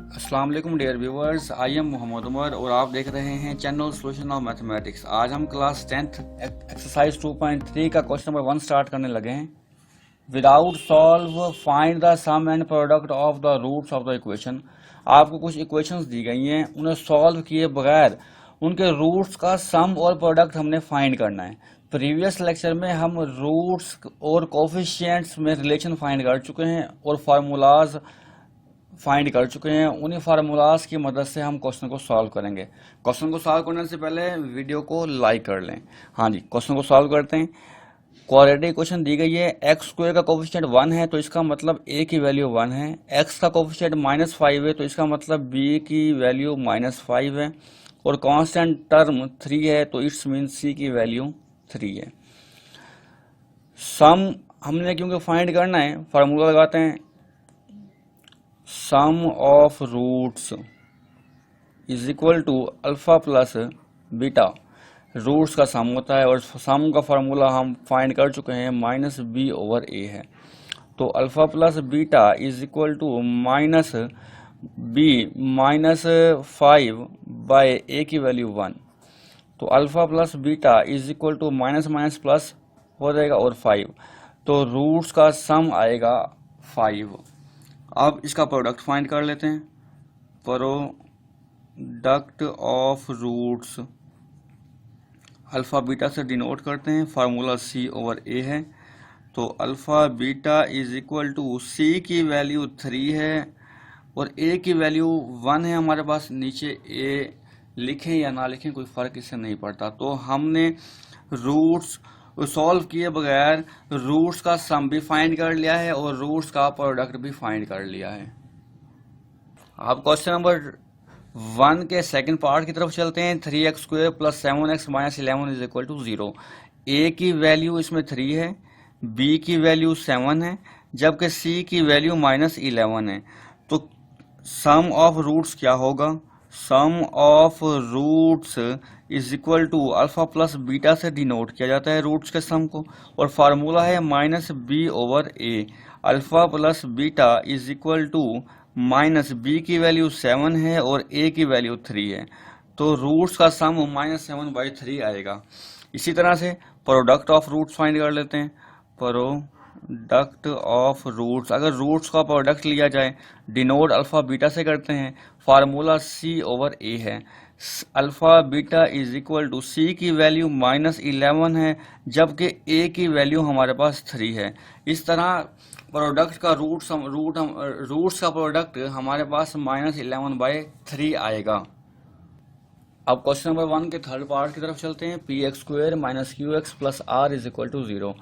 अस्सलाम वालेकुम dear viewers, I am Mohammad Umar और आप देख रहे हैं चैनल सॉल्यूशन ऑफ मैथमेटिक्स। आज हम क्लास 10th एक्सरसाइज 2.3 का क्वेश्चन नंबर 1 स्टार्ट करने लगे हैं। Without solve find the sum and product of the roots of the equation. आपको कुछ इक्वेशंस दी गई हैं, उन्हें सॉल्व किए बगैर उनके रूट्स का सम और प्रोडक्ट हमने फाइंड करना है। प्रीवियस लेक्चर में हम रूट्स और कोफिशिएंट्स में रिलेशन फाइंड कर चुके हैं और फार्मूलाज फाइंड कर चुके हैं। उन्हीं फार्मूलाज की मदद से हम क्वेश्चन को सॉल्व करेंगे। क्वेश्चन को सॉल्व करने से पहले वीडियो को लाइक कर लें। हाँ जी, क्वेश्चन को सॉल्व करते हैं। क्वाड्रेटिक इक्वेशन दी गई है, एक्स स्क्वायर का कोफिशिएंट 1 है तो इसका मतलब ए की वैल्यू 1 है। एक्स का कोफिशिएंट -5 है तो इसका मतलब बी की वैल्यू -5 है। और कांस्टेंट टर्म 3 है तो इट्स मीन सी की वैल्यू 3 है। सम हमने क्योंकि फाइंड करना है, फार्मूला लगाते हैं। Sum of roots is equal to alpha plus beta. Roots का सम होता है और सम का फार्मूला हम फाइंड कर चुके हैं, -b/a है। तो alpha plus beta is equal to -5 की वैल्यू 1। तो alpha plus beta is equal to minus minus plus हो जाएगा और 5। तो रूट्स का सम आएगा 5। अब इसका प्रोडक्ट फाइंड कर लेते हैं। Product of roots alpha beta से डिनोट करते हैं, फार्मूला c/a है। तो alpha beta is equal to c की वैल्यू 3 है और a की वैल्यू 1 है हमारे पास। नीचे a लिखें या ना लिखें कोई फ़र्क इससे नहीं पड़ता। तो हमने रूट्स सॉल्व किए बगैर रूट्स का सम भी फाइंड कर लिया है और रूट्स का प्रोडक्ट भी फाइंड कर लिया है। अब क्वेश्चन नंबर 1 के सेकंड पार्ट की तरफ चलते हैं। 3x² + 7x - 11 is equal to 0। a की वैल्यू इसमें 3 है, b की वैल्यू 7 है, जबकि c की वैल्यू -11 है। तो सम ऑफ रूट्स क्या होगा? Sum of roots is equal to alpha plus beta से डिनोट किया जाता है रूट्स के सम को और फार्मूला है -b/a। Alpha plus beta is equal to -b की वैल्यू 7 है और a की वैल्यू 3 है। तो रूट्स का सम -7/3 आएगा। इसी तरह से प्रोडक्ट ऑफ रूट्स फाइंड कर लेते हैं। प्रोडक्ट ऑफ रूट्स, अगर रूट्स का प्रोडक्ट लिया जाए डिनोट अल्फा बीटा से करते हैं, फार्मूला c/a है। Alpha beta is equal to c की वैल्यू -11 है, जबकि a की वैल्यू हमारे पास 3 है। इस तरह प्रोडक्ट का रूट्स का प्रोडक्ट हमारे पास -11/3 आएगा। अब क्वेश्चन नंबर 1 के थर्ड पार्ट की तरफ चलते हैं। px² - qx + r is equal to 0।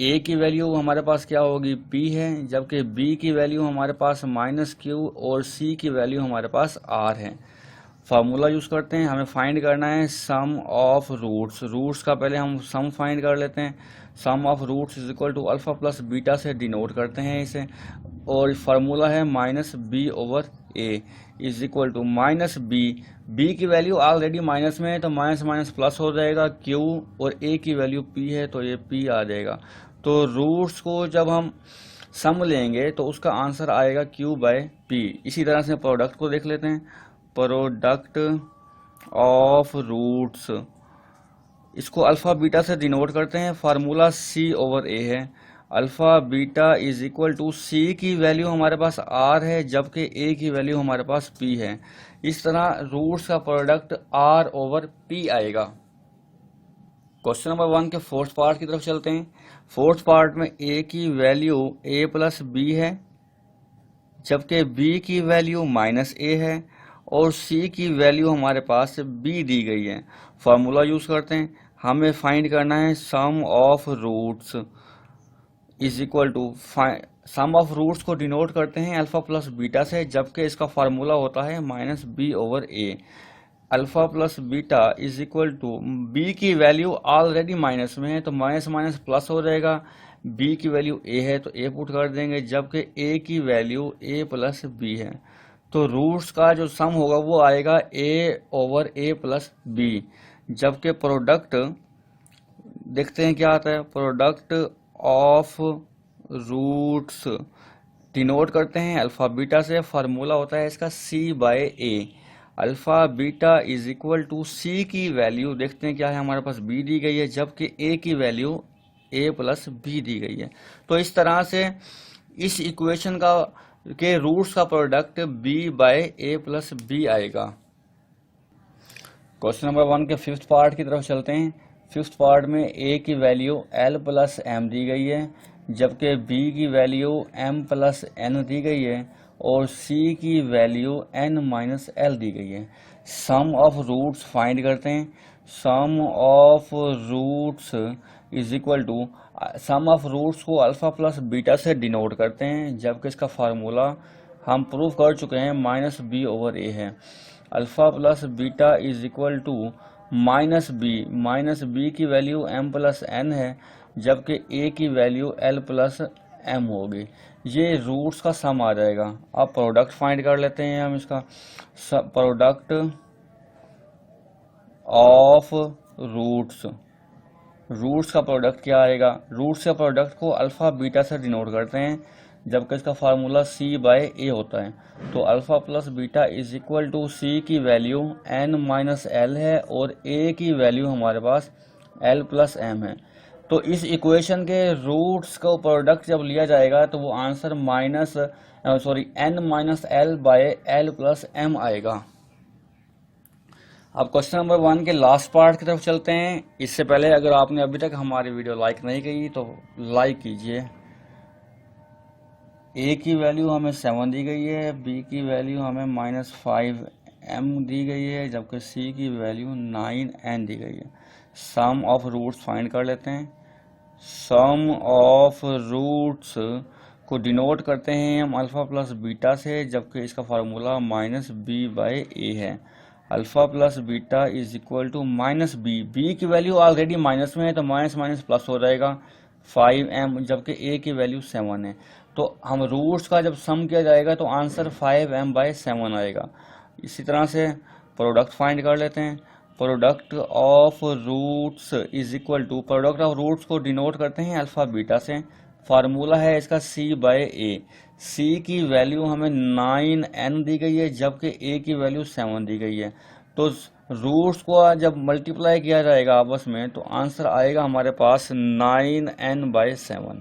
a की वैल्यू हमारे पास क्या होगी? p है, जबकि b की वैल्यू हमारे पास -q और c की वैल्यू हमारे पास r है। फार्मूला यूज़ करते हैं, हमें फाइंड करना है सम ऑफ रूट्स। रूट्स का पहले हम सम फाइंड कर लेते हैं। Sum of roots is equal to alpha plus beta से डिनोट करते हैं इसे और फार्मूला है -b/a is equal to -b। b की वैल्यू ऑलरेडी माइनस में है तो माइनस माइनस प्लस हो जाएगा। q और a की वैल्यू p है तो ये p आ जाएगा। तो रूट्स को जब हम सम लेंगे तो उसका आंसर आएगा q/p। इसी तरह से प्रोडक्ट को देख लेते हैं। प्रोडक्ट ऑफ रूट्स, इसको अल्फ़ा बीटा से डिनोट करते हैं, फार्मूला c/a है। Alpha beta is equal to c की वैल्यू हमारे पास r है, जबकि a की वैल्यू हमारे पास p है। इस तरह रूट्स का प्रोडक्ट r/p आएगा। क्वेश्चन नंबर 1 के फोर्थ पार्ट की तरफ चलते हैं। फोर्थ पार्ट में a की वैल्यू a + b है, जबकि b की वैल्यू -a है और c की वैल्यू हमारे पास b दी गई है। फार्मूला यूज़ करते हैं, हमें फाइंड करना है sum of roots is equal to sum of roots को डिनोट करते हैं अल्फा प्लस बीटा से, जबकि इसका फार्मूला होता है -b/a। Alpha plus beta is equal to b की वैल्यू ऑलरेडी माइनस में है तो माइनस माइनस प्लस हो जाएगा। b की वैल्यू a है तो a पुट कर देंगे, जबकि a की वैल्यू a + b है। तो रूट्स का जो सम होगा वो आएगा a/a + b। जबकि प्रोडक्ट देखते हैं क्या आता है। प्रोडक्ट ऑफ रूट्स डिनोट करते हैं अल्फ़ा बीटा से। फार्मूला होता है इसका C/A। Alpha beta is equal to C की वैल्यू देखते हैं क्या है, हमारे पास B दी गई है, जबकि A की वैल्यू A प्लस B दी गई है। तो इस तरह से इस इक्वेशन का के रूट्स का प्रोडक्ट B/A प्लस B आएगा। क्वेश्चन नंबर 1 के फिफ्थ पार्ट की तरफ चलते हैं। फिफ्थ पार्ट में A की वैल्यू L प्लस M दी गई है, जबकि B की वैल्यू M प्लस N दी गई है और C की वैल्यू N माइनस L दी गई है। सम ऑफ रूट्स फाइंड करते हैं। Sum of roots is equal to, sum of roots को अल्फ़ा प्लस बीटा से डिनोट करते हैं, जबकि इसका फार्मूला हम प्रूव कर चुके हैं -B/A है। Alpha plus beta is equal to -B की वैल्यू M प्लस N है, जबकि A की वैल्यू L प्लस M होगी। ये रूट्स का सम आ जाएगा। अब प्रोडक्ट फाइंड कर लेते हैं हम इसका। प्रोडक्ट ऑफ रूट्स, रूट्स का प्रोडक्ट क्या आएगा, रूट्स के प्रोडक्ट को अल्फ़ा बीटा से डिनोट करते हैं, जबकि इसका फार्मूला C/A होता है। तो alpha plus beta is equal to C की वैल्यू N माइनस L है और A की वैल्यू हमारे पास L प्लस M है। तो इस इक्वेशन के रूट्स का प्रोडक्ट जब लिया जाएगा तो वो answer N minus L/L plus M आएगा। अब क्वेश्चन नंबर 1 के लास्ट पार्ट की तरफ चलते हैं। इससे पहले अगर आपने अभी तक हमारी वीडियो लाइक नहीं की तो लाइक कीजिए। A की वैल्यू हमें 7 दी गई है, B की वैल्यू हमें -5M दी गई है, जबकि C की वैल्यू 9N दी गई है। सम ऑफ रूट्स फाइंड कर लेते हैं। सम ऑफ रूट्स को डिनोट करते हैं हम अल्फ़ा प्लस बीटा से, जबकि इसका फार्मूला -B/A है। Alpha plus beta is equal to -B। B की वैल्यू ऑलरेडी माइनस में है तो माइनस माइनस प्लस हो जाएगा 5M, जबकि A की वैल्यू 7 है। तो हम रूट्स का जब सम किया जाएगा तो आंसर 5M/7 आएगा। इसी तरह से प्रोडक्ट फाइंड कर लेते हैं। Product of roots is equal to, product of roots को डिनोट करते हैं अल्फ़ा बीटा से। फार्मूला है इसका C/A। C की वैल्यू हमें 9N दी गई है, जबकि A की वैल्यू 7 दी गई है। तो रूट्स को जब मल्टीप्लाई किया जाएगा आपस में तो आंसर आएगा हमारे पास 9N/7।